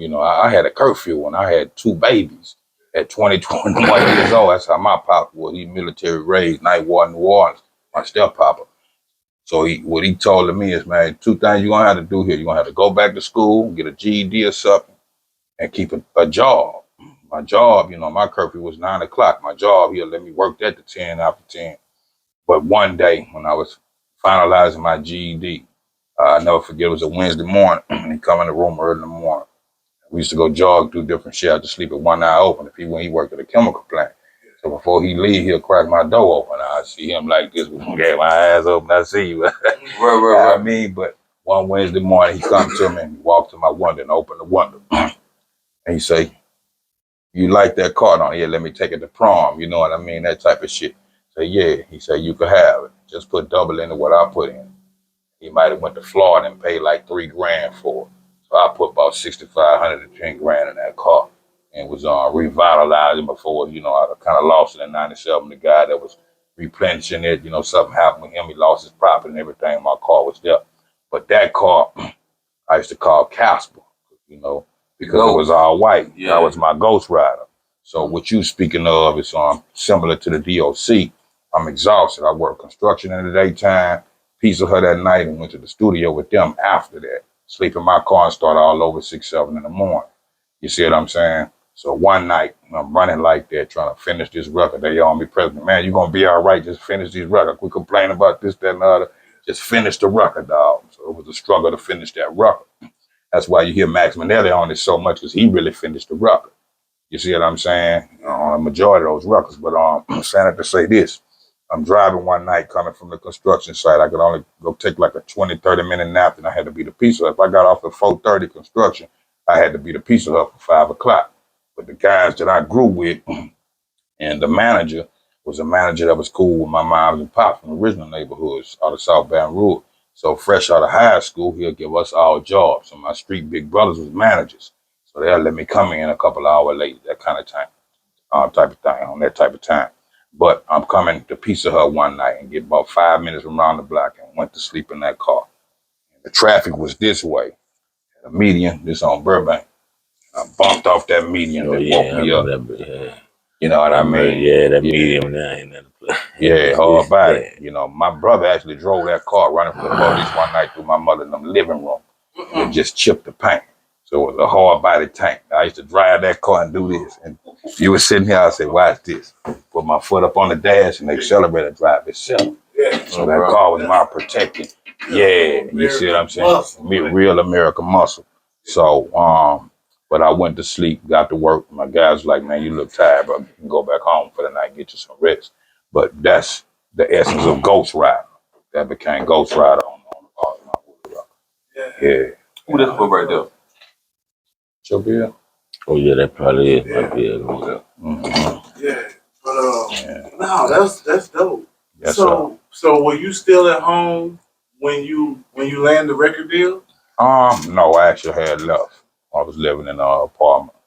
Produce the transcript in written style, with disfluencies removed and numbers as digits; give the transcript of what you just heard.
You know, I had a curfew when I had 2 babies at 20, 21 years old. That's how my papa was. He military raised, night war in New Orleans, my step-papa. So what he told me is, man, 2 things you're going to have to do here. You're going to have to go back to school, get a GED or something, and keep a job. My job, you know, my curfew was 9 o'clock. My job, he'll let me work that to 10 after 10. But one day when I was finalizing my GED, I'll never forget, it was a Wednesday morning. He come in the room early in the morning. We used to go jog through different shit. I had to sleep at 1 eye open when he worked at a chemical plant. So before he leave, he'll crack my door open. I see him like this, get my eyes open, I see you. Right. I mean, but one Wednesday morning, he come to me and he walked to my window and opened the window. And he say, you like that car? No, yeah, let me take it to prom. You know what I mean? That type of shit. Say, yeah. He said, you could have it. Just put double into what I put in. He might have went to Florida and paid like $3 grand for it. So I put about 6,500 to 10 grand in that car and was revitalizing before, you know, I kind of lost it in 97. The guy that was replenishing it, you know, something happened with him. He lost his property and everything. My car was there. But that car, I used to call Casper, you know, because it was all white. Yeah. That was my Ghostrider. So what you speaking of is similar to the DOC. I'm exhausted. I work construction in the daytime, piece of her that night, and went to the studio with them after that. Sleep in my car and start all over 6, 7 in the morning. You see what I'm saying? So one night, I'm running like that, trying to finish this record. They on me, President, man, you're going to be all right. Just finish these records. We complain about this, that, and the other. Just finish the record, dog. So it was a struggle to finish that record. That's why you hear Max Minnelli on it so much, because he really finished the record. You see what I'm saying? On a majority of those records. But I'm saying it to say this. I'm driving one night coming from the construction site. I could only go take like a 20, 30-minute nap, and I had to be the pizza. If I got off at 4:30 construction, I had to be the pizza hut for 5 o'clock. But the guys that I grew with and the manager was a manager that was cool with my moms and pops from the original neighborhoods out of South Baton Rouge. So fresh out of high school, he'll give us all jobs. So my street big brothers was managers. So they'll let me come in a couple hours late, that kind of time, type of thing, on that type of time. But I'm coming to Pizza Hut one night and get about 5 minutes from around the block and went to sleep in that car. And the traffic was this way, a median, this on Burbank. I bumped off that median that woke me up. You know what I mean? Yeah, that median there. Yeah, hard body. You know, my brother actually drove that car running from the police one night through my mother in the living room and just chipped the paint. So it was a hard body tank. I used to drive that car and do this. And if you were sitting here, I'd say, watch this. Put my foot up on the dash and the accelerator drive itself. So that car was my protecting. Yeah, you see what I'm saying? Real American muscle. So, but I went to sleep, got to work. My guys were like, man, you look tired, bro. You can go back home for the night, get you some rest. But that's the essence of Ghostrider. That became Ghostrider on the part of my wood rock. Yeah. Who that's for right there? Your bill? Oh yeah, that probably is my bill. Yeah, but no, that's dope. Yes, so were you still at home when you landed the record deal? No, I actually had left. I was living in an apartment.